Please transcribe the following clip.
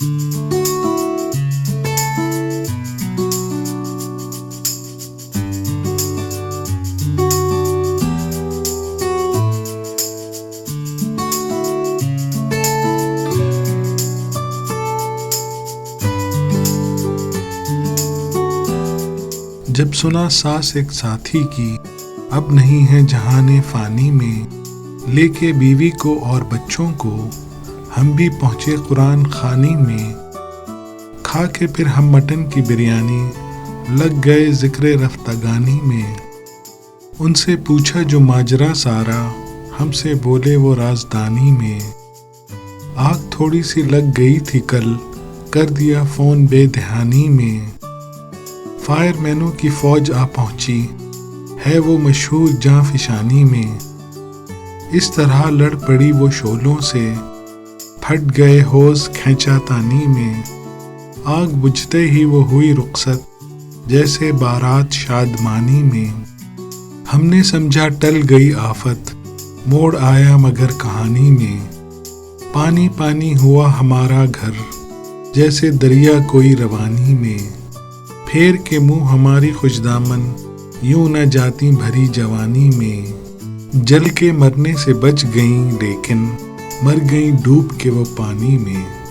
جب سنا ساس ایک ساتھی کی، اب نہیں ہے جہان فانی میں، لے کے بیوی کو اور بچوں کو ہم بھی پہنچے قرآن خوانی میں۔ کھا کے پھر ہم مٹن کی بریانی، لگ گئے ذکر رفتگانی میں۔ ان سے پوچھا جو ماجرا سارا، ہم سے بولے وہ رازدانی میں۔ آگ تھوڑی سی لگ گئی تھی کل، کر دیا فون بے دھیانی میں۔ فائر مینوں کی فوج آ پہنچی، ہے وہ مشہور جاں فشانی میں۔ اس طرح لڑ پڑی وہ شعلوں سے، پھٹ گئے ہوز کھینچا تانی میں۔ آگ بجھتے ہی وہ ہوئی رخصت، جیسے بارات شادمانی میں۔ ہم نے سمجھا ٹل گئی آفت، موڑ آیا مگر کہانی میں۔ پانی پانی ہوا ہمارا گھر، جیسے دریا کوئی روانی میں۔ پھیر کے منہ ہماری خوش دامن، یوں نہ جاتی بھری جوانی میں۔ جل کے مرنے سے بچ گئیں لیکن، مر گئیں ڈوب کے وہ پانی میں۔